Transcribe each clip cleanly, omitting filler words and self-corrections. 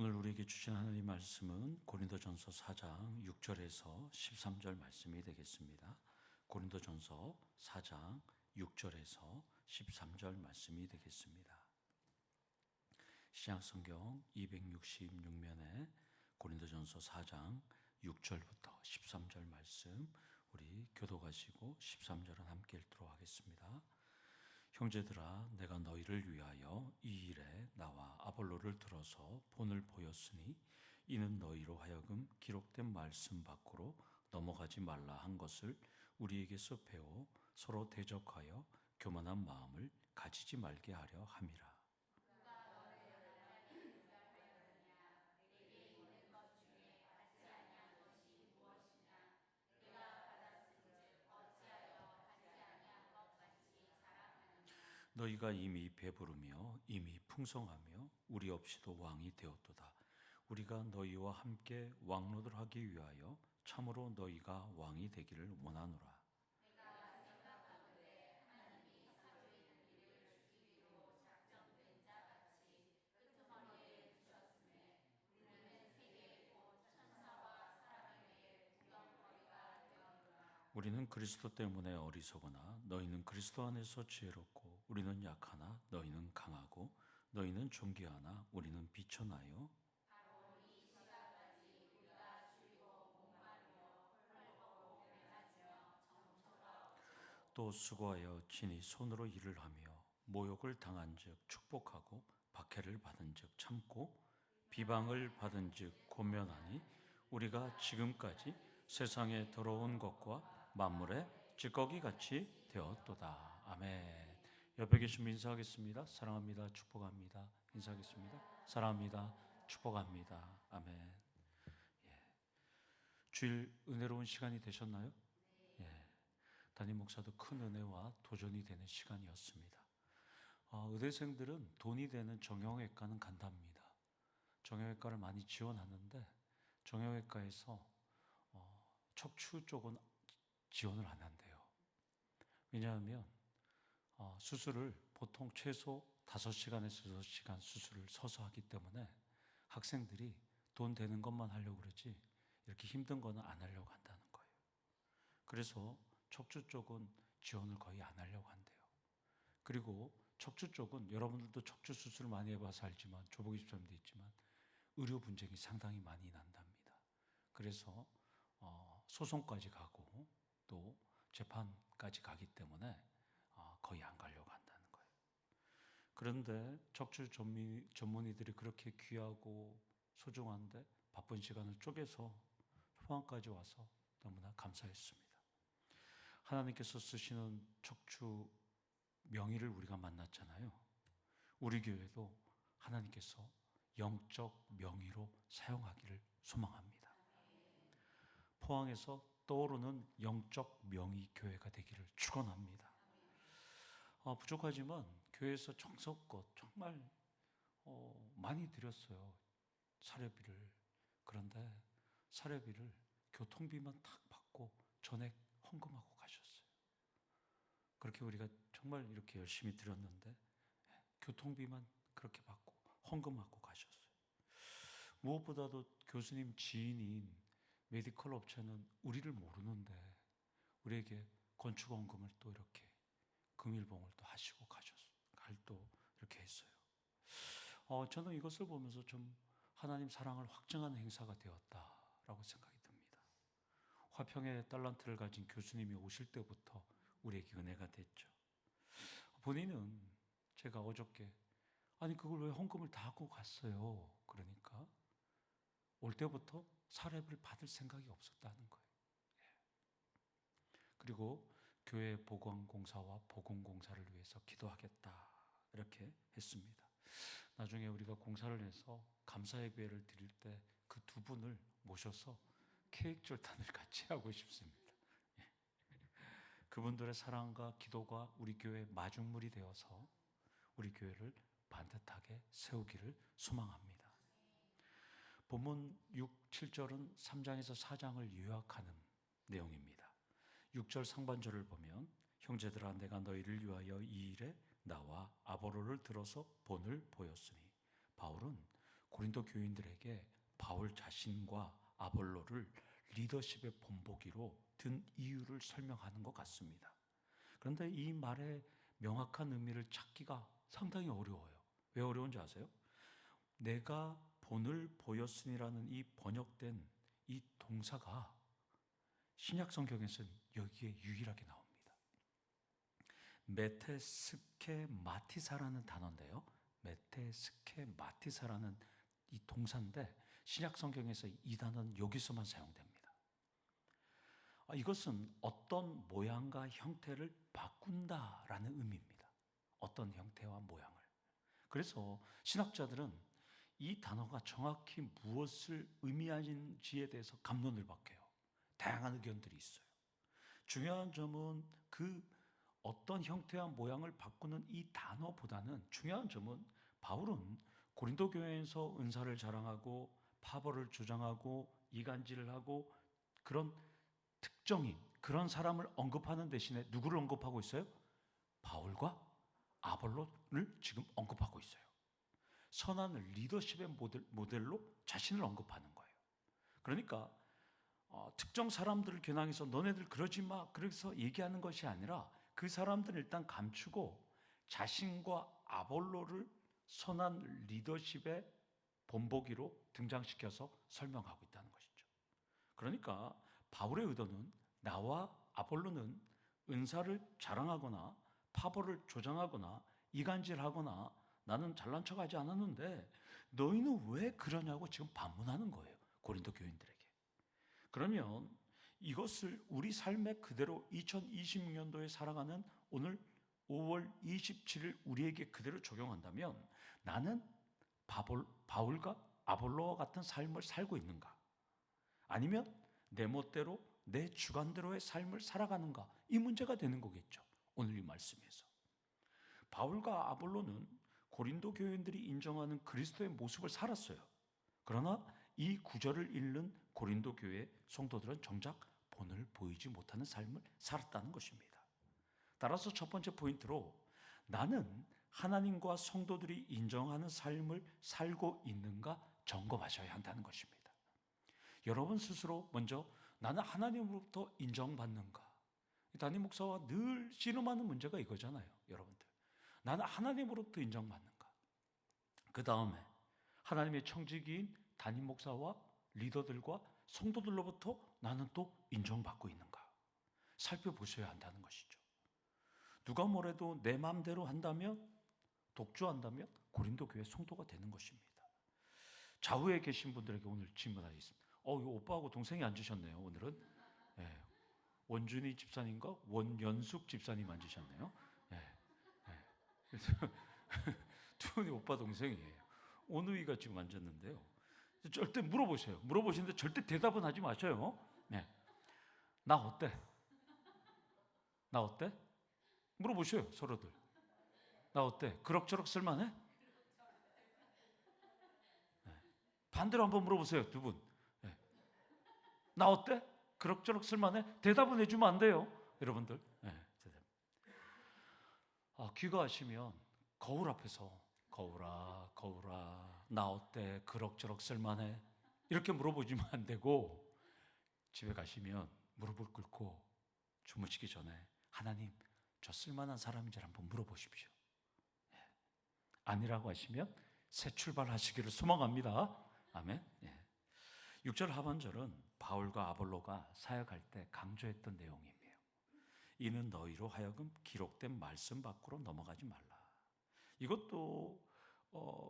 오늘 우리에게 주신 하나님 말씀은 고린도전서 4장 6절에서 13절 말씀이 되겠습니다. 고린도전서 4장 6절에서 13절 말씀이 되겠습니다. 신약성경 266면에 고린도전서 4장 6절부터 13절 말씀 우리 교독하시고 13절은 함께 읽도록 하겠습니다. 형제들아, 내가 너희를 위하여 이 일에 나와 아볼로를 들어서 본을 보였으니 이는 너희로 하여금 기록된 말씀 밖으로 넘어가지 말라 한 것을 우리에게서 배워 서로 대적하여 교만한 마음을 가지지 말게 하려 함이라. 너희가 이미 배부르며 이미 풍성하며 우리 없이도 왕이 되었도다. 우리가 너희와 함께 왕노를 하기 위하여 참으로 너희가 왕이 되기를 원하노라. 우리는 그리스도 때문에 어리석으나 너희는 그리스도 안에서 지혜롭고, 우리는 약하나 너희는 강하고, 너희는 존귀하나 우리는 비천하여 또 수고하여 친히 손으로 일을 하며 모욕을 당한즉 축복하고 박해를 받은즉 참고 비방을 받은즉 권면하니 우리가 지금까지 세상에 더러운 것과 만물의 찌꺼기 같이 되었도다. 아멘. 옆에 계신 분 인사하겠습니다. 사랑합니다. 축복합니다. 인사하겠습니다. 사랑합니다. 축복합니다. 아멘. 주일 은혜로운 시간이 되셨나요? 예. 담임 목사도 큰 은혜와 도전이 되는 시간이었습니다. 의대생들은 돈이 되는 정형외과는 간답니다. 정형외과를 많이 지원하는데 정형외과에서 척추 쪽은 지원을 안 한대요. 왜냐하면 수술을 보통 최소 5시간에서 6시간 수술을 서서 하기 때문에 학생들이 돈 되는 것만 하려고 그러지 이렇게 힘든 거는 안 하려고 한다는 거예요. 그래서 척추 쪽은 지원을 거의 안 하려고 한대요. 그리고 척추 쪽은 여러분들도 척추 수술을 많이 해봐서 알지만, 조복 입사님도 있지만 의료 분쟁이 상당히 많이 난답니다. 그래서 소송까지 가고 또 재판까지 가기 때문에 거의 안 가려고 한다는 거예요. 그런데 척추 전문의들이 그렇게 귀하고 소중한데 바쁜 시간을 쪼개서 포항까지 와서 너무나 감사했습니다. 하나님께서 쓰시는 척추 명의를 우리가 만났잖아요. 우리 교회도 하나님께서 영적 명의로 사용하기를 소망합니다. 포항에서 떠오르는 영적 명의 교회가 되기를 축원합니다. 부족하지만 교회에서 정성껏 정말 많이 드렸어요. 사례비를. 그런데 사례비를 교통비만 딱 받고 전액 헌금하고 가셨어요. 그렇게 우리가 정말 이렇게 열심히 드렸는데 교통비만 그렇게 받고 헌금하고 가셨어요. 무엇보다도 교수님 지인인 메디컬 업체는 우리를 모르는데 우리에게 건축 헌금을 또 이렇게 금일봉을 또 하시고 가셨어요. 또 이렇게 했어요. 저는 이것을 보면서 좀 하나님 사랑을 확증하는 행사가 되었다라고 생각이 듭니다. 화평의 달란트를 가진 교수님이 오실 때부터 우리에게 은혜가 됐죠. 본인은 제가 어저께 아니 그걸 왜 헌금을 다 하고 갔어요? 그러니까 올 때부터 사례비를 받을 생각이 없었다는 거예요. 그리고 교회 보건공사와 복음공사를 위해서 기도하겠다 이렇게 했습니다. 나중에 우리가 공사를 해서 감사예배를 드릴 때 그 두 분을 모셔서 케이크 절단을 같이 하고 싶습니다. 그분들의 사랑과 기도가 우리 교회의 마중물이 되어서 우리 교회를 반듯하게 세우기를 소망합니다. 본문 6, 7절은 3장에서 4장을 요약하는 내용입니다. 6절 상반절을 보면 형제들아 내가 너희를 위하여 이 일에 나와 아볼로를 들어서 본을 보였으니, 바울은 고린도 교인들에게 바울 자신과 아볼로를 리더십의 본보기로 든 이유를 설명하는 것 같습니다. 그런데 이 말의 명확한 의미를 찾기가 상당히 어려워요. 왜 어려운지 아세요? 내가 본을 보였으니라는 이 번역된 이 동사가 신약 성경에서는 여기에 유일하게 나옵니다. 메테스케마티사라는 단어인데요. 메테스케마티사라는 이 동사인데 신약 성경에서 이 단어는 여기서만 사용됩니다. 이것은 어떤 모양과 형태를 바꾼다라는 의미입니다. 어떤 형태와 모양을. 그래서 신학자들은 이 단어가 정확히 무엇을 의미하는지에 대해서 갑론을 박해요. 다양한 의견들이 있어요. 중요한 점은 그 어떤 형태와 모양을 바꾸는 이 단어보다는 중요한 점은 바울은 고린도 교회에서 은사를 자랑하고 파벌을 주장하고 이간질을 하고 그런 특정인 그런 사람을 언급하는 대신에 누구를 언급하고 있어요? 바울과 아볼로를 지금 언급하고 있어요. 선한 리더십의 모델로 자신을 언급하는 거예요. 그러니까 특정 사람들을 겨냥해서 너네들 그러지 마 그래서 얘기하는 것이 아니라 그 사람들을 일단 감추고 자신과 아볼로를 선한 리더십의 본보기로 등장시켜서 설명하고 있다는 것이죠. 그러니까 바울의 의도는 나와 아볼로는 은사를 자랑하거나 파벌을 조장하거나 이간질하거나 나는 잘난 척하지 않았는데 너희는 왜 그러냐고 지금 반문하는 거예요. 고린도 교인들에게. 그러면 이것을 우리 삶에 그대로 2026년도에 살아가는 오늘 5월 27일 우리에게 그대로 적용한다면 나는 바울과 아볼로와 같은 삶을 살고 있는가? 아니면 내 멋대로 내 주관대로의 삶을 살아가는가? 이 문제가 되는 거겠죠. 오늘 이 말씀에서. 바울과 아볼로는 고린도 교인들이 인정하는 그리스도의 모습을 살았어요. 그러나 이 구절을 읽는 고린도 교회 성도들은 정작 본을 보이지 못하는 삶을 살았다는 것입니다. 따라서 첫 번째 포인트로 나는 하나님과 성도들이 인정하는 삶을 살고 있는가 점검하셔야 한다는 것입니다. 여러분 스스로 먼저 나는 하나님으로부터 인정받는가? 담임 목사와 늘 씨름하는 문제가 이거잖아요. 여러분들. 나는 하나님으로부터 인정받는가? 그 다음에 하나님의 청지기인 담임 목사와 리더들과 성도들로부터 나는 또 인정받고 있는가? 살펴보셔야 한다는 것이죠. 누가 뭐래도 내 마음대로 한다면 독주한다면 고린도 교회 성도가 되는 것입니다. 좌우에 계신 분들에게 오늘 질문하겠습니다. 이거 오빠하고 동생이 앉으셨네요. 오늘은 네. 원준이 집사님과 원연숙 집사님 앉으셨네요. 네. 네. 그래서 두 분이 오빠 동생이에요. 오누이가 지금 앉았는데요. 절대 물어보세요. 물어보시는데 절대 대답은 하지 마셔요. 네. 나 어때? 나 어때? 물어보셔요. 서로들. 나 어때? 그럭저럭 쓸만해? 네. 반대로 한번 물어보세요. 두 분. 네. 나 어때? 그럭저럭 쓸만해? 대답은 해주면 안 돼요. 여러분들. 네. 귀가하시면 거울 앞에서 거울아 거울아 나 어때? 그럭저럭 쓸만해? 이렇게 물어보시면 안 되고 집에 가시면 무릎을 꿇고 주무시기 전에 하나님 저 쓸만한 사람인지 한번 물어보십시오. 예. 아니라고 하시면 새 출발하시기를 소망합니다. 아멘. 예. 6절 하반절은 바울과 아볼로가 사역할 때 강조했던 내용이에요. 이는 너희로 하여금 기록된 말씀 밖으로 넘어가지 말라. 이것도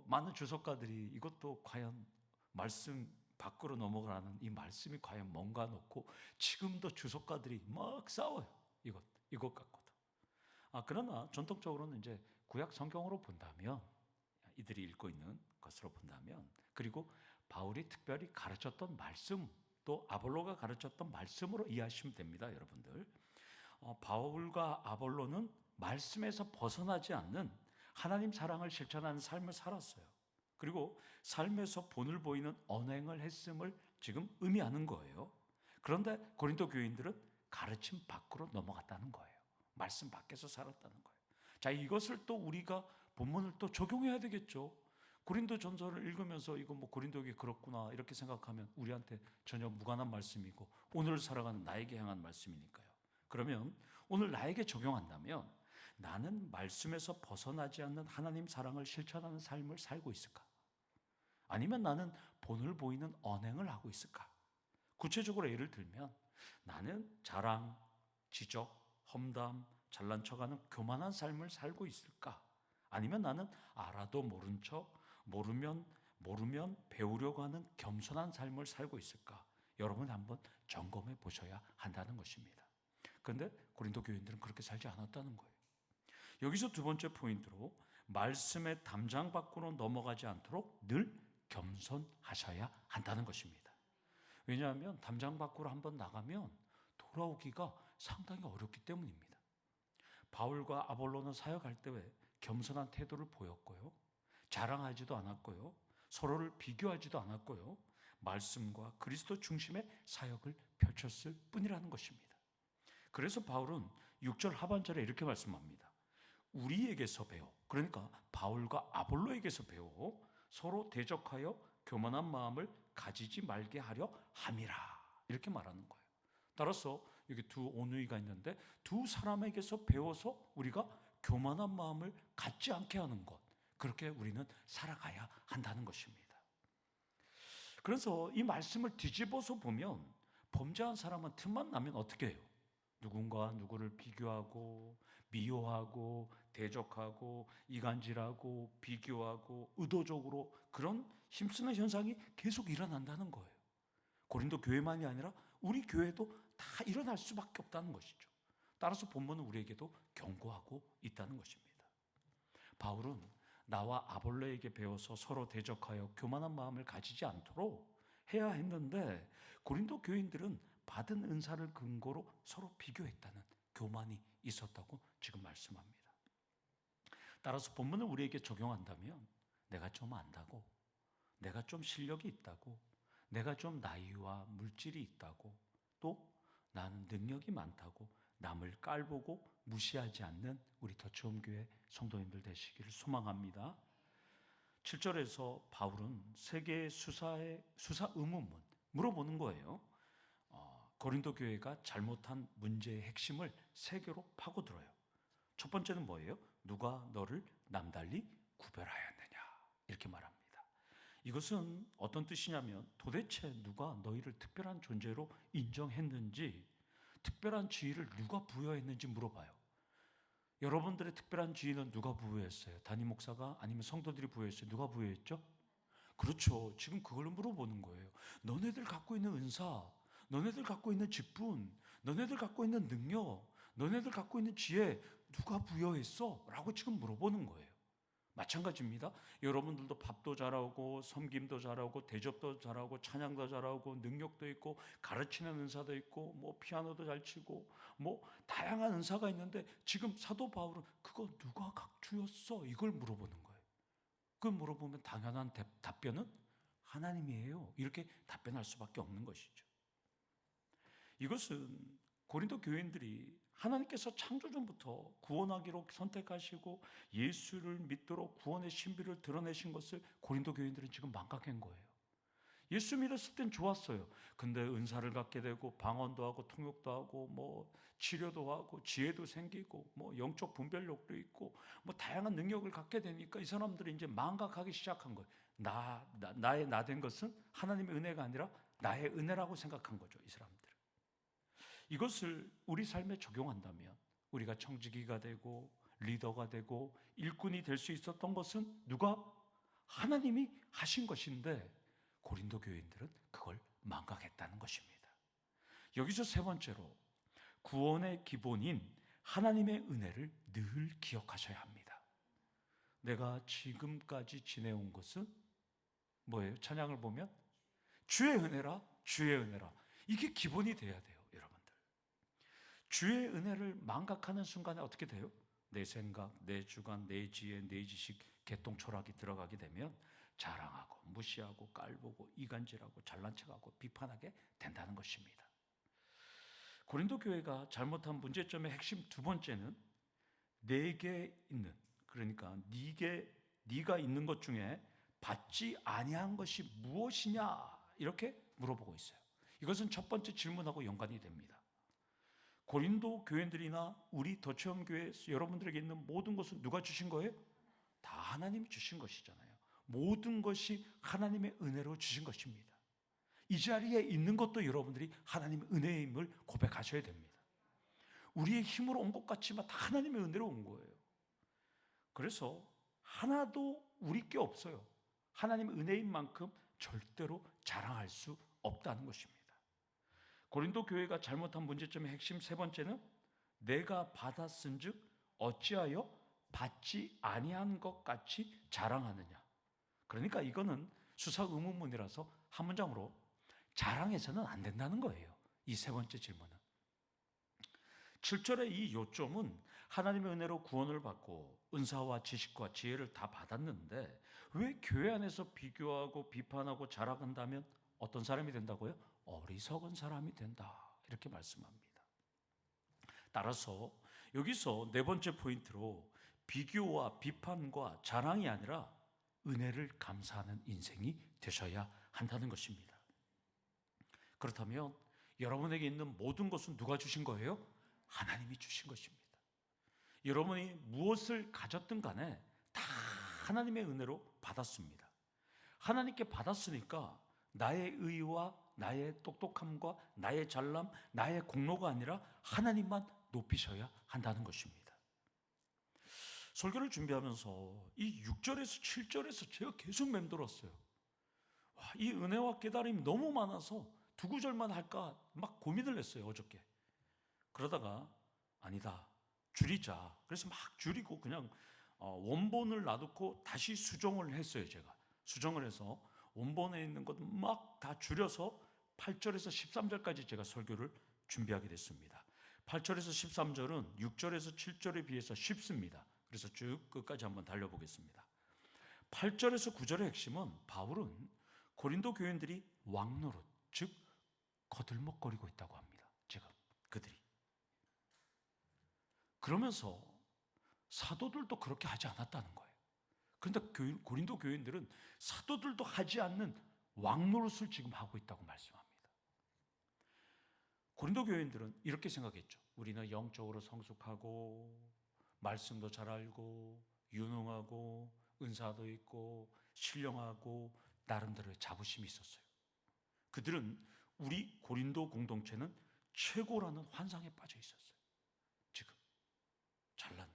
많은 주석가들이 이것도 과연 말씀 밖으로 넘어가라는 이 말씀이 과연 뭔가 놓고 지금도 주석가들이 막 싸워요. 이것 갖고도. 그러나 전통적으로는 이제 구약 성경으로 본다면 이들이 읽고 있는 것으로 본다면 그리고 바울이 특별히 가르쳤던 말씀 또 아볼로가 가르쳤던 말씀으로 이해하시면 됩니다. 여러분들. 바울과 아볼로는 말씀에서 벗어나지 않는 하나님 사랑을 실천하는 삶을 살았어요. 그리고 삶에서 본을 보이는 언행을 했음을 지금 의미하는 거예요. 그런데 고린도 교인들은 가르침 밖으로 넘어갔다는 거예요. 말씀 밖에서 살았다는 거예요. 자, 이것을 또 우리가 본문을 또 적용해야 되겠죠. 고린도 전서를 읽으면서 이거 뭐 고린도에게 그렇구나 이렇게 생각하면 우리한테 전혀 무관한 말씀이고 오늘 살아가는 나에게 향한 말씀이니까요. 그러면 오늘 나에게 적용한다면 나는 말씀에서 벗어나지 않는 하나님 사랑을 실천하는 삶을 살고 있을까? 아니면 나는 본을 보이는 언행을 하고 있을까? 구체적으로 예를 들면 나는 자랑, 지적, 험담, 잘난 척하는 교만한 삶을 살고 있을까? 아니면 나는 알아도 모른 척, 모르면 배우려고 하는 겸손한 삶을 살고 있을까? 여러분 한번 점검해 보셔야 한다는 것입니다. 그런데 고린도 교인들은 그렇게 살지 않았다는 거예요. 여기서 두 번째 포인트로 말씀의 담장 밖으로 넘어가지 않도록 늘 겸손하셔야 한다는 것입니다. 왜냐하면 담장 밖으로 한번 나가면 돌아오기가 상당히 어렵기 때문입니다. 바울과 아볼로는 사역할 때 겸손한 태도를 보였고요. 자랑하지도 않았고요. 서로를 비교하지도 않았고요. 말씀과 그리스도 중심의 사역을 펼쳤을 뿐이라는 것입니다. 그래서 바울은 6절 하반절에 이렇게 말씀합니다. 우리에게서 배워, 그러니까 바울과 아볼로에게서 배워 서로 대적하여 교만한 마음을 가지지 말게 하려 함이라, 이렇게 말하는 거예요. 따라서 여기 두 온유이가 있는데 두 사람에게서 배워서 우리가 교만한 마음을 갖지 않게 하는 것, 그렇게 우리는 살아가야 한다는 것입니다. 그래서 이 말씀을 뒤집어서 보면 범죄한 사람은 틈만 나면 어떻게 해요? 누군가 누구를 비교하고 미워하고 대적하고 이간질하고 비교하고 의도적으로 그런 힘쓰는 현상이 계속 일어난다는 거예요. 고린도 교회만이 아니라 우리 교회도 다 일어날 수밖에 없다는 것이죠. 따라서 본문은 우리에게도 경고하고 있다는 것입니다. 바울은 나와 아볼로에게 배워서 서로 대적하여 교만한 마음을 가지지 않도록 해야 했는데 고린도 교인들은 받은 은사를 근거로 서로 비교했다는 교만이 있었다고 지금 말씀합니다. 따라서 본문을 우리에게 적용한다면 내가 좀 안다고, 내가 좀 실력이 있다고, 내가 좀 나이와 물질이 있다고, 또 나는 능력이 많다고 남을 깔보고 무시하지 않는 우리 더치홈교회 성도님들 되시기를 소망합니다. 7절에서 바울은 세 개의 수사 의문문 물어보는 거예요. 고린도 교회가 잘못한 문제의 핵심을 세 개로 파고들어요. 첫 번째는 뭐예요? 누가 너를 남달리 구별하였느냐, 이렇게 말합니다. 이것은 어떤 뜻이냐면 도대체 누가 너희를 특별한 존재로 인정했는지, 특별한 지위를 누가 부여했는지 물어봐요. 여러분들의 특별한 지위는 누가 부여했어요? 담임 목사가? 아니면 성도들이 부여했어요? 누가 부여했죠? 그렇죠. 지금 그걸 물어보는 거예요. 너네들 갖고 있는 은사, 너네들 갖고 있는 직분, 너네들 갖고 있는 능력, 너네들 갖고 있는 지혜 누가 부여했어? 라고 지금 물어보는 거예요. 마찬가지입니다. 여러분들도 밥도 잘하고 섬김도 잘하고 대접도 잘하고 찬양도 잘하고 능력도 있고 가르치는 은사도 있고 뭐 피아노도 잘 치고 뭐 다양한 은사가 있는데 지금 사도 바울은 그거 누가 주었어? 이걸 물어보는 거예요. 그걸 물어보면 당연한 답변은 하나님이에요, 이렇게 답변할 수밖에 없는 것이죠. 이것은 고린도 교인들이 하나님께서 창조전부터 구원하기로 선택하시고 예수를 믿도록 구원의 신비를 드러내신 것을 고린도 교인들은 지금 망각한 거예요. 예수 믿었을 땐 좋았어요. 근데 은사를 갖게 되고 방언도 하고 통역도 하고 뭐 치료도 하고 지혜도 생기고 뭐 영적 분별력도 있고 뭐 다양한 능력을 갖게 되니까 이 사람들이 이제 망각하기 시작한 거예요. 나의 나 된 것은 하나님의 은혜가 아니라 나의 은혜라고 생각한 거죠, 이 사람들. 이것을 우리 삶에 적용한다면 우리가 청지기가 되고 리더가 되고 일꾼이 될 수 있었던 것은 누가? 하나님이 하신 것인데 고린도 교인들은 그걸 망각했다는 것입니다. 여기서 세 번째로 구원의 기본인 하나님의 은혜를 늘 기억하셔야 합니다. 내가 지금까지 지내온 것은 뭐예요? 찬양을 보면 주의 은혜라, 주의 은혜라. 이게 기본이 돼야 돼요. 주의 은혜를 망각하는 순간에 어떻게 돼요? 내 생각, 내 주관, 내 지혜, 내 지식, 개똥 철학이 들어가게 되면 자랑하고 무시하고 깔보고 이간질하고 잘난 척하고 비판하게 된다는 것입니다. 고린도 교회가 잘못한 문제점의 핵심 두 번째는 내게 있는, 그러니까 네가 있는 것 중에 받지 아니한 것이 무엇이냐 이렇게 물어보고 있어요. 이것은 첫 번째 질문하고 연관이 됩니다. 고린도 교인들이나 우리 더체험교회 여러분들에게 있는 모든 것은 누가 주신 거예요? 다 하나님이 주신 것이잖아요. 모든 것이 하나님의 은혜로 주신 것입니다. 이 자리에 있는 것도 여러분들이 하나님의 은혜임을 고백하셔야 됩니다. 우리의 힘으로 온 것 같지만 다 하나님의 은혜로 온 거예요. 그래서 하나도 우리 게 없어요. 하나님의 은혜인 만큼 절대로 자랑할 수 없다는 것입니다. 고린도 교회가 잘못한 문제점의 핵심 세 번째는 내가 받았은즉 어찌하여 받지 아니한 것 같이 자랑하느냐. 그러니까 이거는 수사 의문문이라서 한 문장으로 자랑해서는 안 된다는 거예요. 이 세 번째 질문은. 7절의 이 요점은 하나님의 은혜로 구원을 받고 은사와 지식과 지혜를 다 받았는데 왜 교회 안에서 비교하고 비판하고 자랑한다면 어떤 사람이 된다고요? 어리석은 사람이 된다. 이렇게 말씀합니다. 따라서 여기서 네 번째 포인트로 비교와 비판과 자랑이 아니라 은혜를 감사하는 인생이 되셔야 한다는 것입니다. 그렇다면 여러분에게 있는 모든 것은 누가 주신 거예요? 하나님이 주신 것입니다. 여러분이 무엇을 가졌든 간에 다 하나님의 은혜로 받았습니다. 하나님께 받았으니까 나의 의와 나의 똑똑함과 나의 잘남, 나의 공로가 아니라 하나님만 높이셔야 한다는 것입니다. 설교를 준비하면서 이 6절에서 7절에서 제가 계속 맴돌았어요. 이 은혜와 깨달음이 너무 많아서 두 구절만 할까 막 고민을 했어요, 어저께. 그러다가 아니다, 줄이자. 그래서 막 줄이고 그냥 원본을 놔두고 다시 수정을 했어요. 제가 수정을 해서 원본에 있는 것 막 다 줄여서 8절에서 13절까지 제가 설교를 준비하게 됐습니다. 8절에서 13절은 6절에서 7절에 비해서 쉽습니다. 그래서 쭉 끝까지 한번 달려보겠습니다. 8절에서 9절의 핵심은 바울은 고린도 교인들이 왕노릇, 즉 거들먹거리고 있다고 합니다. 지금 그들이. 그러면서 사도들도 그렇게 하지 않았다는 거예요. 그런데 고린도 교인들은 사도들도 하지 않는 왕노릇을 지금 하고 있다고 말씀합니다. 고린도 교인들은 이렇게 생각했죠. 우리는 영적으로 성숙하고 말씀도 잘 알고 유능하고 은사도 있고 신령하고 나름대로의 자부심이 있었어요. 그들은 우리 고린도 공동체는 최고라는 환상에 빠져 있었어요. 지금 잘난.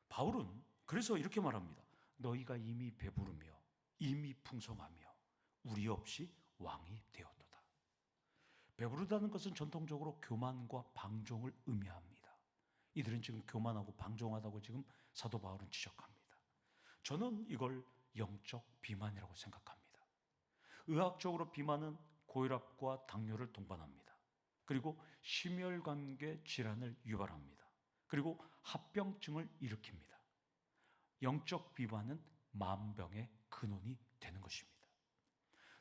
바울은 그래서 이렇게 말합니다. 너희가 이미 배부르며 이미 풍성하며 우리 없이 왕이 되었도다. 배부르다는 것은 전통적으로 교만과 방종을 의미합니다. 이들은 지금 교만하고 방종하다고 지금 사도 바울은 지적합니다. 저는 이걸 영적 비만이라고 생각합니다. 의학적으로 비만은 고혈압과 당뇨를 동반합니다. 그리고 심혈관계 질환을 유발합니다. 그리고 합병증을 일으킵니다. 영적 비만은 만병의 근원이 되는 것입니다.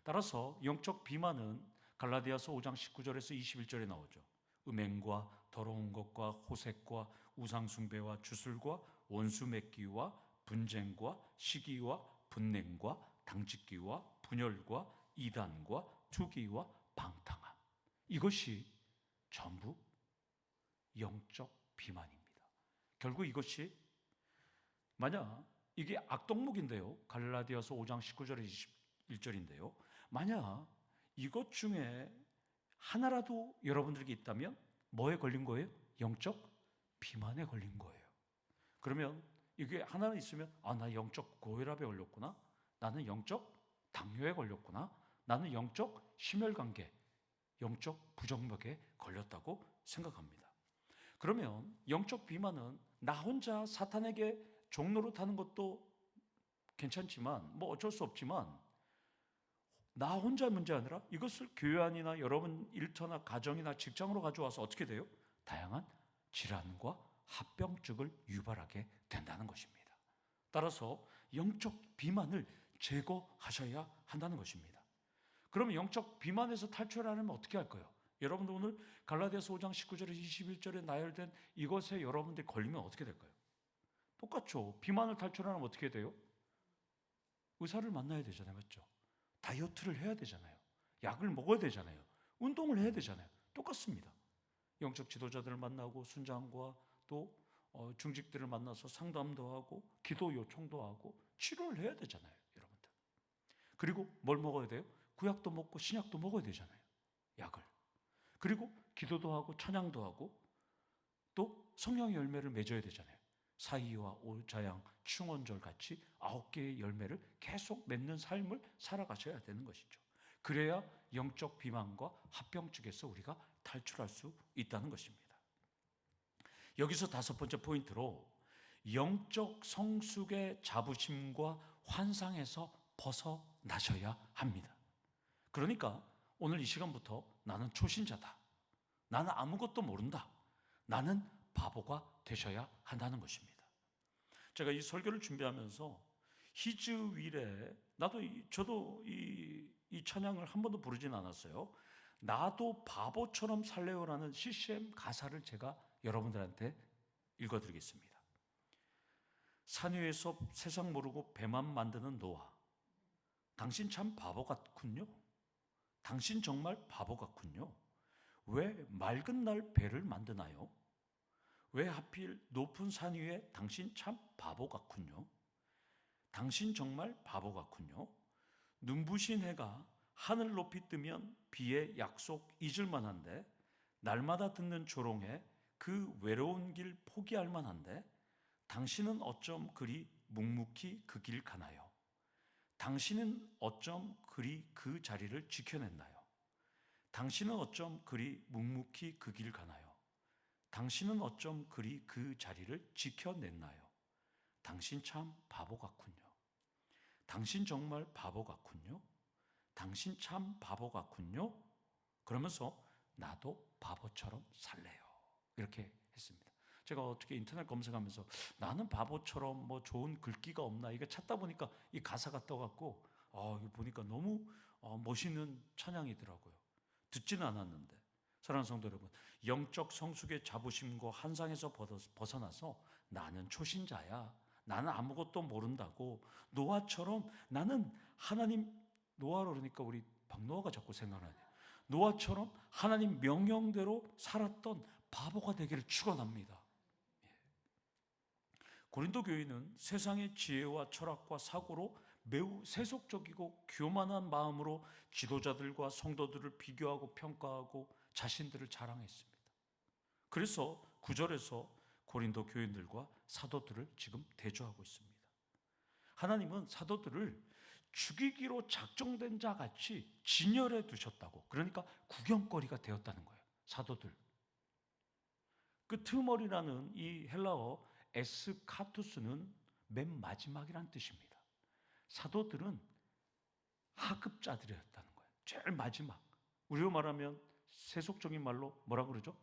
따라서 영적 비만은 갈라디아서 5장 19절에서 21절에 나오죠. 음행과 더러운 것과 호색과 우상숭배와 주술과 원수 맺기와 분쟁과 시기와 분냉과 당짓기와 분열과 이단과 투기와 방탕함. 이것이 전부 영적 비만입니다. 결국 이것이 만약 이게 악동목인데요. 갈라디아서 5장 19절에 21절인데요. 만약 이것 중에 하나라도 여러분들에게 있다면 뭐에 걸린 거예요? 영적 비만에 걸린 거예요. 그러면 이게 하나는 있으면 나 영적 고혈압에 걸렸구나. 나는 영적 당뇨에 걸렸구나. 나는 영적 심혈관계, 영적 부정맥에 걸렸다고 생각합니다. 그러면 영적 비만은 나 혼자 사탄에게 종노릇하는 것도 괜찮지만 뭐 어쩔 수 없지만 나 혼자 문제 아니라 이것을 교회 안이나 여러분 일터나 가정이나 직장으로 가져와서 어떻게 돼요? 다양한 질환과 합병증을 유발하게 된다는 것입니다. 따라서 영적 비만을 제거하셔야 한다는 것입니다. 그러면 영적 비만에서 탈출하려면 어떻게 할까요? 여러분들 오늘 갈라디아서 5장 19절에서 21절에 나열된 이것에 여러분들이 걸리면 어떻게 될까요? 똑같죠. 비만을 탈출하려면 어떻게 돼요? 의사를 만나야 되잖아요. 맞죠? 다이어트를 해야 되잖아요. 약을 먹어야 되잖아요. 운동을 해야 되잖아요. 똑같습니다. 영적 지도자들을 만나고 순장과 또 중직들을 만나서 상담도 하고 기도 요청도 하고 치료를 해야 되잖아요. 여러분들. 그리고 뭘 먹어야 돼요? 구약도 먹고 신약도 먹어야 되잖아요. 약을. 그리고 기도도 하고 찬양도 하고 또 성령의 열매를 맺어야 되잖아요. 사이와 오자양, 충원절 같이 9개의 열매를 계속 맺는 삶을 살아가셔야 되는 것이죠. 그래야 영적 비만과 합병증에서 우리가 탈출할 수 있다는 것입니다. 여기서 5번째 포인트로 영적 성숙의 자부심과 환상에서 벗어나셔야 합니다. 그러니까 오늘 이 시간부터 나는 초신자다. 나는 아무것도 모른다. 나는 바보가 되셔야 한다는 것입니다. 제가 이 설교를 준비하면서 히즈윌에 저도 이 찬양을 한 번도 부르진 않았어요. 나도 바보처럼 살래요라는 CCM 가사를 제가 여러분들한테 읽어드리겠습니다. 산 위에서 세상 모르고 배만 만드는 노아, 당신 참 바보 같군요. 당신 정말 바보 같군요. 왜 맑은 날 배를 만드나요? 왜 하필 높은 산 위에 당신 참 바보 같군요. 당신 정말 바보 같군요. 눈부신 해가 하늘 높이 뜨면 비의 약속 잊을 만한데, 날마다 듣는 조롱에 그 외로운 길 포기할 만한데, 당신은 어쩜 그리 묵묵히 그 길 가나요? 당신은 어쩜 그리 그 자리를 지켜냈나요? 당신은 어쩜 그리 묵묵히 그 길 가나요? 당신은 어쩜 그리 그 자리를 지켜냈나요? 당신 참 바보 같군요. 당신 정말 바보 같군요. 당신 참 바보 같군요. 그러면서 나도 바보처럼 살래요. 이렇게 했습니다. 제가 어떻게 인터넷 검색하면서 나는 바보처럼 뭐 좋은 글귀가 없나 이거 찾다 보니까 이 가사가 떠갖고 이거 보니까 너무 멋있는 찬양이더라고요. 듣지는 않았는데. 사랑하는 성도 여러분, 영적 성숙의 자부심과 환상에서 벗어나서 나는 초신자야, 나는 아무것도 모른다고, 노아처럼 나는 하나님, 노아로 그러니까 우리 박노아가 자꾸 생각나네요. 노아처럼 하나님 명령대로 살았던 바보가 되기를 축원합니다. 고린도 교회는 세상의 지혜와 철학과 사고로 매우 세속적이고 교만한 마음으로 지도자들과 성도들을 비교하고 평가하고 자신들을 자랑했습니다. 그래서 9절에서 고린도 교인들과 사도들을 지금 대조하고 있습니다. 하나님은 사도들을 죽이기로 작정된 자 같이 진열해 두셨다고. 그러니까 구경거리가 되었다는 거예요. 사도들. 그 트머리라는 이 헬라어 에스카투스는 맨 마지막이란 뜻입니다. 사도들은 하급자들이었다는 거예요. 제일 마지막. 우리로 말하면 세속적인 말로 뭐라 그러죠?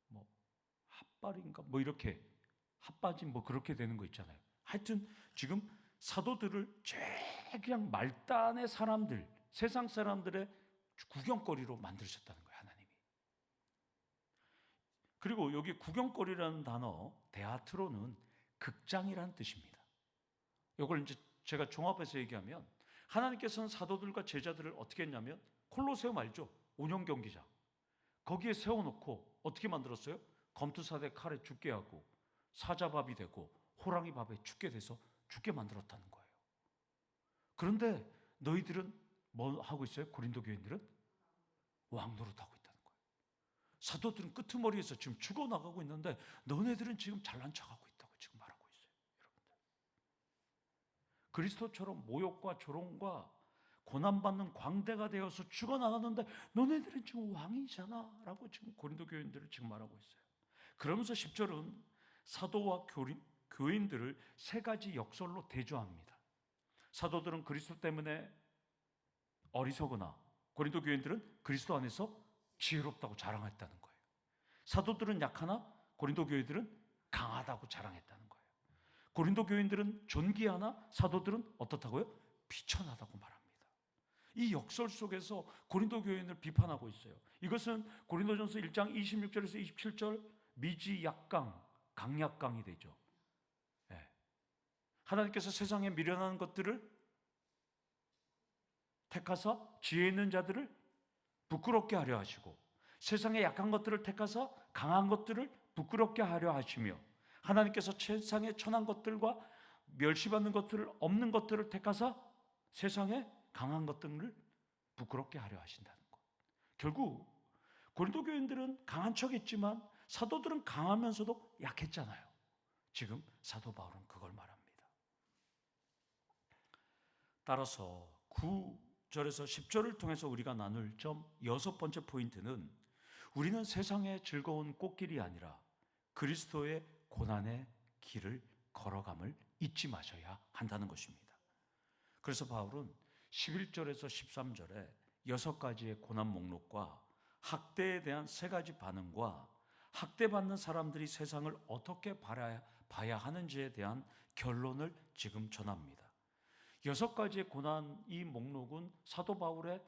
뭐 핫발인가? 뭐 이렇게 핫바진 뭐 그렇게 되는 거 있잖아요. 하여튼 지금 사도들을 제일 그냥 말단의 사람들, 세상 사람들의 구경거리로 만드셨다는 거예요. 하나님이. 그리고 여기 구경거리라는 단어 데아트로는 극장이라는 뜻입니다. 이걸 이제 제가 종합해서 얘기하면 하나님께서는 사도들과 제자들을 어떻게 했냐면 콜로세움 알죠? 온영 경기장. 거기에 세워놓고 어떻게 만들었어요? 검투사대 칼에 죽게 하고 사자밥이 되고 호랑이 밥에 죽게 돼서 죽게 만들었다는 거예요. 그런데 너희들은 뭐 하고 있어요? 고린도 교인들은 왕노릇하고 있다는 거예요. 사도들은 끄트머리에서 지금 죽어나가고 있는데 너네들은 지금 잘난 척하고 있다고 지금 말하고 있어요. 여러분들. 그리스도처럼 모욕과 조롱과 고난받는 광대가 되어서 죽어나갔는데 너네들은 지금 왕이잖아 라고 지금 고린도 교인들을 지금 말하고 있어요. 그러면서 10절은 사도와 교인들을 3가지 역설로 대조합니다. 사도들은 그리스도 때문에 어리석으나 고린도 교인들은 그리스도 안에서 지혜롭다고 자랑했다는 거예요. 사도들은 약하나 고린도 교인들은 강하다고 자랑했다는 거예요. 고린도 교인들은 존귀하나 사도들은 어떻다고요? 비천하다고 말합니다. 이 역설 속에서 고린도 교인을 비판하고 있어요. 이것은 고린도전서 1장 26절에서 27절 미지약강, 강약강이 되죠. 네. 하나님께서 세상에 미련한 것들을 택하사 지혜 있는 자들을 부끄럽게 하려 하시고 세상의 약한 것들을 택하사 강한 것들을 부끄럽게 하려 하시며 하나님께서 세상의 천한 것들과 멸시받는 것들을 없는 것들을 택하사 세상의 강한 것들을 부끄럽게 하려 하신다는 것. 결국 고린도 교인들은 강한 척했지만 사도들은 강하면서도 약했잖아요. 지금 사도 바울은 그걸 말합니다. 따라서 9절에서 10절을 통해서 우리가 나눌 점 6번째 포인트는 우리는 세상의 즐거운 꽃길이 아니라 그리스도의 고난의 길을 걸어감을 잊지 마셔야 한다는 것입니다. 그래서 바울은 11절에서 13절에 6가지의 고난 목록과 학대에 대한 3가지 반응과 학대받는 사람들이 세상을 어떻게 봐야 하는지에 대한 결론을 지금 전합니다. 6가지의 고난, 이 목록은 사도 바울의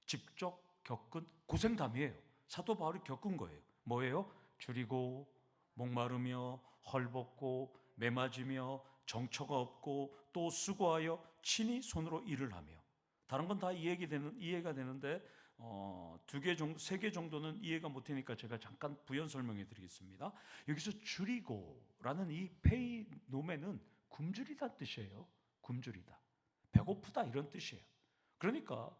직접 겪은 고생담이에요. 사도 바울이 겪은 거예요. 뭐예요? 줄이고 목마르며 헐벗고 매맞으며 정처가 없고 또 수고하여 친히 손으로 일을 하며. 다른 건 다 이해가 되는데 3개 정도는 이해가 못하니까 제가 잠깐 부연 설명해 드리겠습니다. 여기서 줄이고라는 이 페이노멘은 굶주리다는 뜻이에요. 굶주리다, 배고프다 이런 뜻이에요. 그러니까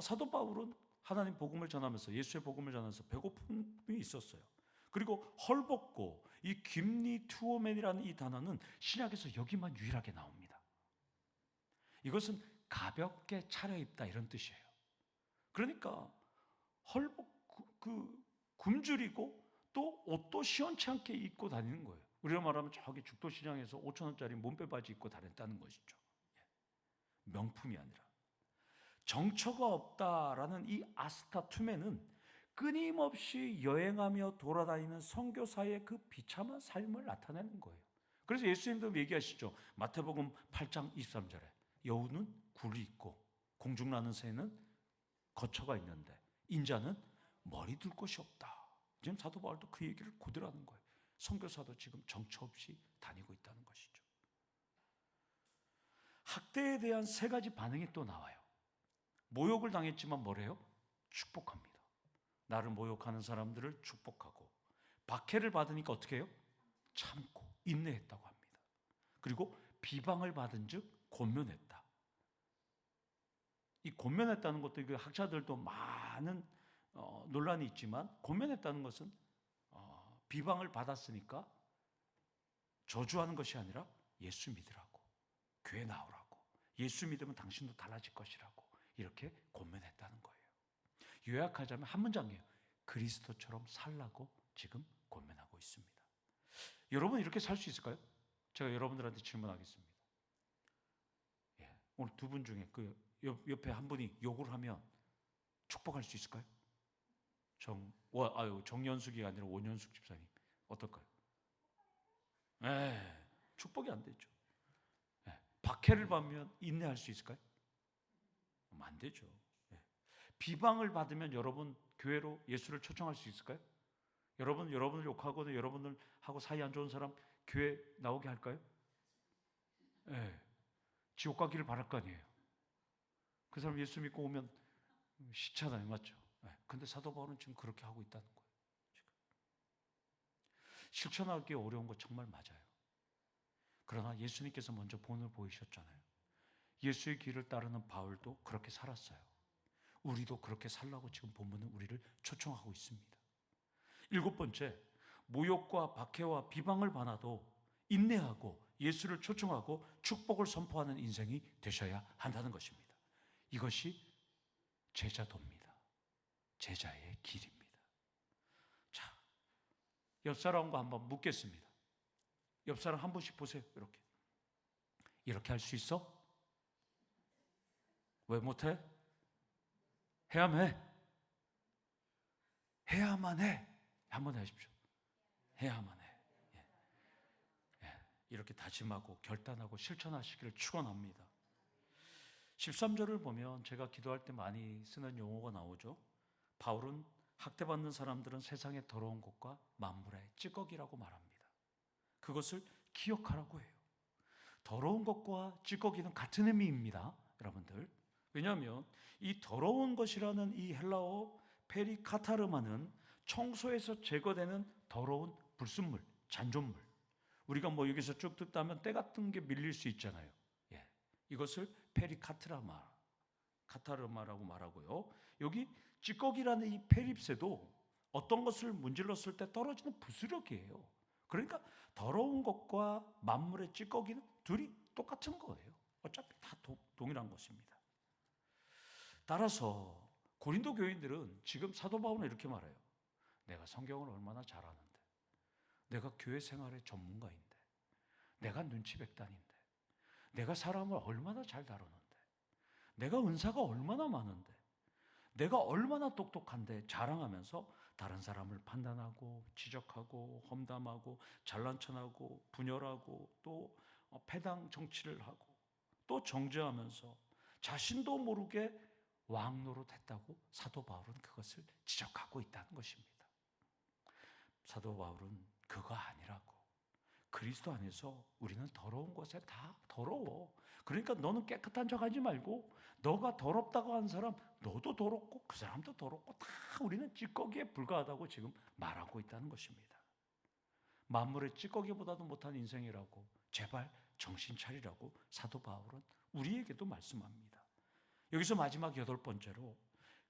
사도 바울은 하나님 복음을 전하면서 예수의 복음을 전하면서 배고픔이 있었어요. 그리고 헐벗고, 이 김리투오멘이라는 이 단어는 신약에서 여기만 유일하게 나옵니다. 이것은 가볍게 차려입다 이런 뜻이에요. 그러니까 굶주리고 또 옷도 시원치 않게 입고 다니는 거예요. 우리가 말하면 저기 죽도시장에서 5,000원짜리 몸빼바지 입고 다녔다는 것이죠. 명품이 아니라. 정처가 없다라는 이 아스타투메는 끊임없이 여행하며 돌아다니는 선교사의 그 비참한 삶을 나타내는 거예요. 그래서 예수님도 얘기하시죠. 마태복음 8장 23절에 여우는 굴이 있고 공중나는 새는 거처가 있는데 인자는 머리 둘 곳이 없다. 지금 사도 바울도 그 얘기를 그대로 하는 거예요. 선교사도 지금 정처 없이 다니고 있다는 것이죠. 학대에 대한 3가지 반응이 또 나와요. 모욕을 당했지만 뭐래요? 축복합니다. 나를 모욕하는 사람들을 축복하고, 박해를 받으니까 어떻게 해요? 참고 인내했다고 합니다. 그리고 비방을 받은 즉 권면했다. 이 권면했다는 것도 학자들도 많은 논란이 있지만, 권면했다는 것은 비방을 받았으니까 저주하는 것이 아니라 예수 믿으라고, 교회 나오라고, 예수 믿으면 당신도 달라질 것이라고 이렇게 권면했다는 거예요. 요약하자면 한 문장이에요. 그리스도처럼 살라고 지금 권면하고 있습니다. 여러분 이렇게 살 수 있을까요? 제가 여러분들한테 질문하겠습니다. 오늘 2분 중에 그 옆에 한 분이 욕을 하면 축복할 수 있을까요? 정연숙이 아니라 원연숙 집사님 어떨까요? 축복이 안 되죠. 박해를 받으면 인내할 수 있을까요? 안 되죠. 비방을 받으면 여러분 교회로 예수를 초청할 수 있을까요? 여러분을 욕하거나 여러분을 하고 사이 안 좋은 사람 교회 나오게 할까요? 지옥 가기를 바랄 거 아니에요. 그 사람 예수 믿고 오면 싫잖아요, 맞죠? 근데 사도 바울은 지금 그렇게 하고 있다는 거예요. 지금. 실천하기 어려운 거 정말 맞아요. 그러나 예수님께서 먼저 본을 보이셨잖아요. 예수의 길을 따르는 바울도 그렇게 살았어요. 우리도 그렇게 살라고 지금 본문은 우리를 초청하고 있습니다. 7번째, 모욕과 박해와 비방을 받아도 인내하고 예수를 초청하고 축복을 선포하는 인생이 되셔야 한다는 것입니다. 이것이 제자도입니다. 제자의 길입니다. 자, 옆 사람과 한번 묻겠습니다. 옆 사람 한 분씩 보세요. 이렇게 할 수 있어? 왜 못해? 해야만 해. 해야만 해. 한번 하십시오. 해야만 해. 이렇게 다짐하고 결단하고 실천하시기를 축원합니다. 13절을 보면 제가 기도할 때 많이 쓰는 용어가 나오죠. 바울은 학대받는 사람들은 세상의 더러운 것과 만물의 찌꺼기라고 말합니다. 그것을 기억하라고 해요. 더러운 것과 찌꺼기는 같은 의미입니다. 여러분들, 왜냐하면 이 더러운 것이라는 이 헬라어 페리카타르마는 청소에서 제거되는 더러운 불순물, 잔존물. 우리가 뭐 여기서 쭉 듣다 하면 때 같은 게 밀릴 수 있잖아요. 예. 이것을 카타르마라고 말하고요. 여기 찌꺼기라는 이 페립새도 어떤 것을 문질렀을 때 떨어지는 부스러기예요. 그러니까 더러운 것과 만물의 찌꺼기는 둘이 똑같은 거예요. 어차피 다 동일한 것입니다. 따라서 고린도 교인들은 지금 사도 바울은 이렇게 말해요. 내가 성경을 얼마나 잘 아는데, 내가 교회 생활의 전문가인데, 내가 눈치 백단인데, 내가 사람을 얼마나 잘 다루는데, 내가 은사가 얼마나 많은데, 내가 얼마나 똑똑한데 자랑하면서 다른 사람을 판단하고 지적하고 험담하고 잘난 척하고 분열하고 또 패당 정치를 하고 또 정죄하면서 자신도 모르게 왕노릇했다고 사도 바울은 그것을 지적하고 있다는 것입니다. 사도 바울은 그거 아니라고. 그리스도 안에서 우리는 더러운 것에 다 더러워. 그러니까 너는 깨끗한 척하지 말고 너가 더럽다고 한 사람 너도 더럽고 그 사람도 더럽고 다 우리는 찌꺼기에 불과하다고 지금 말하고 있다는 것입니다. 만물의 찌꺼기보다도 못한 인생이라고 제발 정신 차리라고 사도 바울은 우리에게도 말씀합니다. 여기서 마지막 8번째로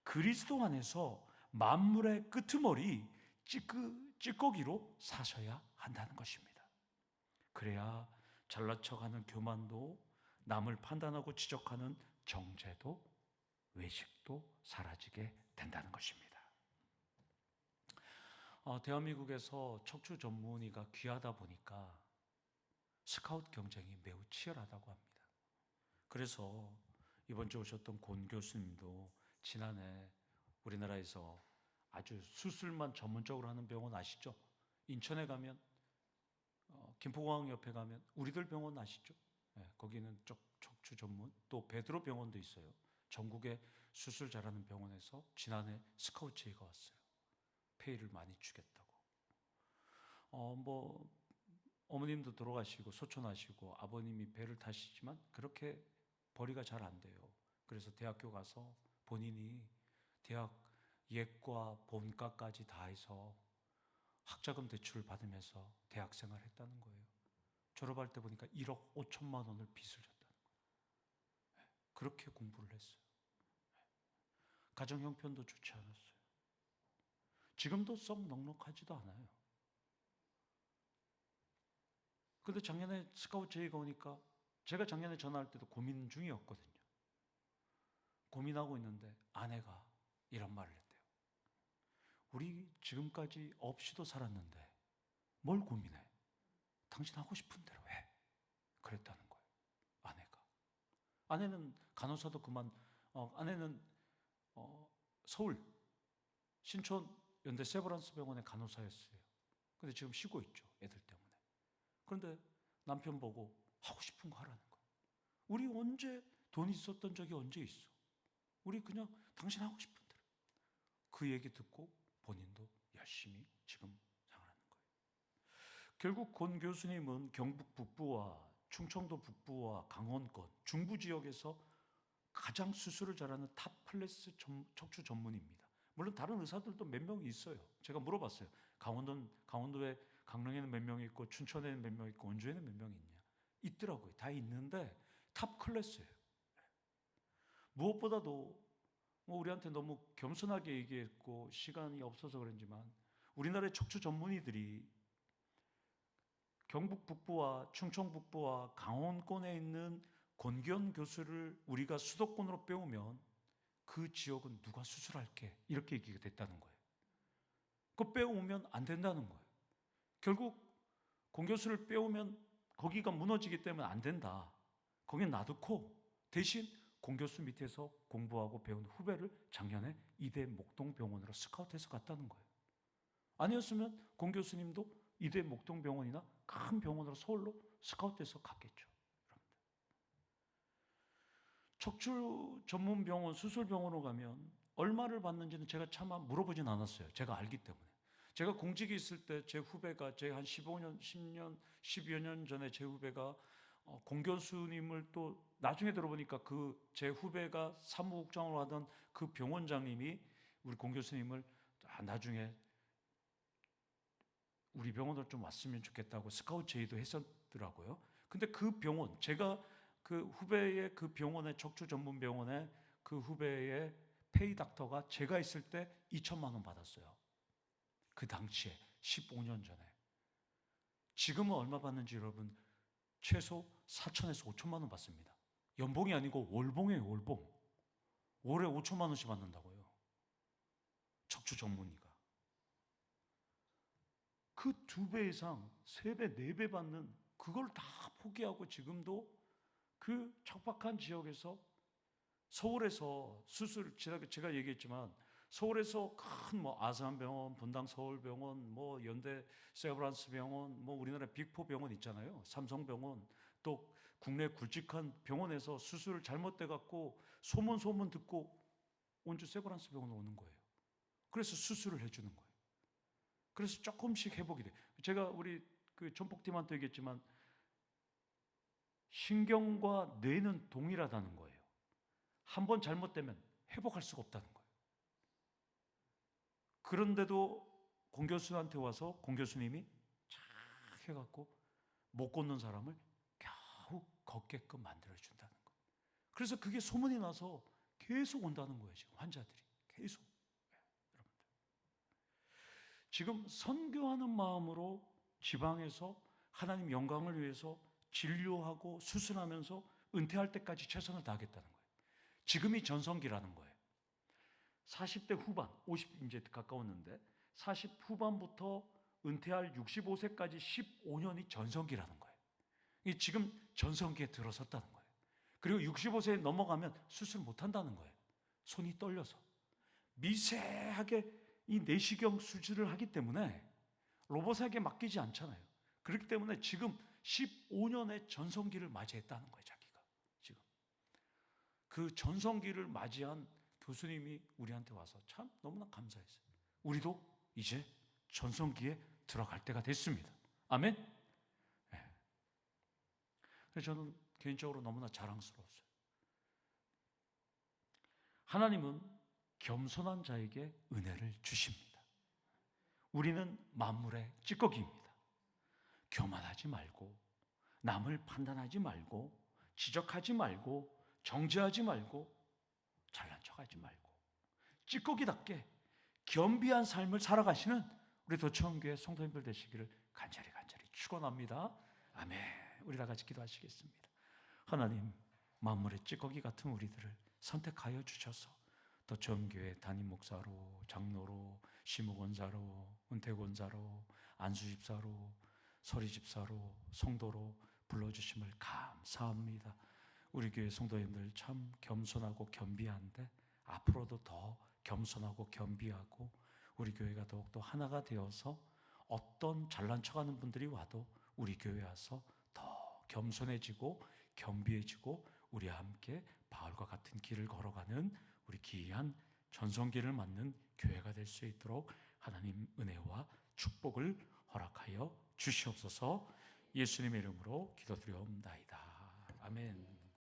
그리스도 안에서 만물의 끄트머리 찌꺼기로 사셔야 한다는 것입니다. 그래야 잘난 척하는 교만도 남을 판단하고 지적하는 정죄도 외식도 사라지게 된다는 것입니다. 대한민국에서 척추 전문의가 귀하다 보니까 스카웃 경쟁이 매우 치열하다고 합니다. 그래서 이번 주에 오셨던 권 교수님도 지난해 우리나라에서 아주 수술만 전문적으로 하는 병원 아시죠? 인천에 가면 김포공항 옆에 가면 우리들 병원 아시죠? 네, 거기는 척추 전문 또 베드로 병원도 있어요. 전국에 수술 잘하는 병원에서 지난해 스카우트 제의가 왔어요. 페이를 많이 주겠다고. 뭐 어머님도 돌아가시고 소천하시고 아버님이 배를 타시지만 그렇게 벌이가 잘 안 돼요. 그래서 대학교 가서 본인이 대학 예과 본과까지 다 해서 학자금 대출을 받으면서 대학생활을 했다는 거예요. 졸업할 때 보니까 1억 5천만 원을 빚을 졌다는 거예요. 그렇게 공부를 했어요. 가정 형편도 좋지 않았어요. 지금도 썩 넉넉하지도 않아요. 근데 작년에 스카우트 제의가 오니까 제가 작년에 전화할 때도 고민 중이었거든요. 고민하고 있는데 아내가 이런 말을 했대요. 우리 지금까지 없이도 살았는데 뭘 고민해? 당신 하고 싶은 대로 해. 그랬다는 거예요. 아내가. 아내는 간호사도 아내는 서울 신촌 연대 세브란스 병원의 간호사였어요. 근데 지금 쉬고 있죠. 애들 때문에. 그런데 남편 보고 하고 싶은 거 하라는 거예요. 우리 언제 돈 있었던 적이 언제 있어? 우리 그냥 당신 하고 싶은 대로. 그 얘기 듣고 본인도 열심히 지금 생활하는 거예요. 결국 권 교수님은 경북 북부와 충청도 북부와 강원권 중부 지역에서 가장 수술을 잘하는 탑 클래스 척추 전문입니다. 물론 다른 의사들도 몇 명 있어요. 제가 물어봤어요. 강원도에 강릉에는 몇 명 있고 춘천에는 몇 명 있고 원주에는 몇 명 있냐. 있더라고요. 다 있는데 탑 클래스예요. 무엇보다도 우리한테 너무 겸손하게 얘기했고 시간이 없어서 그런지만 우리나라의 척추 전문의들이 경북 북부와 충청 북부와 강원권에 있는 권기현 교수를 우리가 수도권으로 빼오면 그 지역은 누가 수술할게 이렇게 얘기가 됐다는 거예요. 그거 빼오면 안 된다는 거예요. 결국 권 교수를 빼오면 거기가 무너지기 때문에 안 된다. 거긴 놔두고 대신 권 교수 밑에서 공부하고 배운 후배를 작년에 이대 목동병원으로 스카우트해서 갔다는 거예요. 아니었으면 권 교수님도 이대 목동병원이나 큰 병원으로 서울로 스카우트해서 갔겠죠. 여러분들. 척추 전문 병원, 수술병원으로 가면 얼마를 받는지는 제가 차마 물어보진 않았어요. 제가 알기 때문에. 제가 공직에 있을 때 제 후배가 제 한 15년, 10년, 12여 년 전에 제 후배가 공 교수님을 또 나중에 들어보니까 그 제 후배가 사무국장으로 하던 그 병원장님이 우리 공 교수님을 나중에 우리 병원으로 좀 왔으면 좋겠다고 스카우트 제의도 했었더라고요. 근데 그 병원, 제가 그 후배의 그 병원의 척추 전문 병원에 그 후배의 페이 닥터가 제가 있을 때 2천만 원 받았어요. 그 당시에 15년 전에. 지금은 얼마 받는지 여러분, 최소 4천에서 5천만 원 받습니다. 연봉이 아니고 월봉이에요, 월봉. 월에 5천만 원씩 받는다고요. 척추 전문의가. 그 2배 이상, 3배, 4배 받는 그걸 다 포기하고 지금도 그 척박한 지역에서 서울에서 수술, 제가 얘기했지만 서울에서 큰 뭐 아산병원, 분당 서울병원, 뭐 연대 세브란스 병원, 뭐 우리나라 빅4 병원 있잖아요. 삼성병원, 또 국내 굵직한 병원에서 수술을 잘못돼 갖고 소문 듣고 온주 세브란스 병원으로 오는 거예요. 그래서 수술을 해주는 거예요. 그래서 조금씩 회복이 돼요. 제가 우리 그 전폭팀한테 얘기했지만 신경과 뇌는 동일하다는 거예요. 한 번 잘못되면 회복할 수가 없다는 거예요. 그런데도 공 교수한테 와서 공 교수님이 착 해갖고 못 걷는 사람을 겨우 걷게끔 만들어준다는 거예요. 그래서 그게 소문이 나서 계속 온다는 거예요. 지금 환자들이 계속. 여러분들. 지금 선교하는 마음으로 지방에서 하나님 영광을 위해서 진료하고 수술하면서 은퇴할 때까지 최선을 다하겠다는 거예요. 지금이 전성기라는 거예요. 40대 후반, 50 이제 가까웠는데 40 후반부터 은퇴할 65세까지 15년이 전성기라는 거예요. 지금 전성기에 들어섰다는 거예요. 그리고 65세에 넘어가면 수술 못 한다는 거예요. 손이 떨려서. 미세하게 이 내시경 수술을 하기 때문에 로봇에게 맡기지 않잖아요. 그렇기 때문에 지금 15년의 전성기를 맞이했다는 거예요, 자기가. 지금. 그 전성기를 맞이한 교수님이 우리한테 와서 참 너무나 감사했어요. 우리도 이제 전성기에 들어갈 때가 됐습니다. 아멘? 네. 그래서 저는 개인적으로 너무나 자랑스러웠어요. 하나님은 겸손한 자에게 은혜를 주십니다. 우리는 만물의 찌꺼기입니다. 교만하지 말고, 남을 판단하지 말고, 지적하지 말고, 정죄하지 말고, 잘난 척하지 말고, 찌꺼기답게 겸비한 삶을 살아가시는 우리 도청교회 성도님들 되시기를 간절히 축원합니다. 아멘. 우리 다 같이 기도하시겠습니다. 하나님, 만물의 찌꺼기 같은 우리들을 선택하여 주셔서 도청교회 담임 목사로, 장로로, 시무권사로, 은퇴권사로, 안수집사로, 서리집사로, 성도로 불러주심을 감사합니다. 우리 교회 성도님들 참 겸손하고 겸비한데 앞으로도 더 겸손하고 겸비하고 우리 교회가 더욱더 하나가 되어서 어떤 잘난 척하는 분들이 와도 우리 교회에 와서 더 겸손해지고 겸비해지고 우리와 함께 바울과 같은 길을 걸어가는 우리 귀한 전성기를 맞는 교회가 될 수 있도록 하나님 은혜와 축복을 허락하여 주시옵소서. 예수님의 이름으로 기도드려옵나이다. 아멘.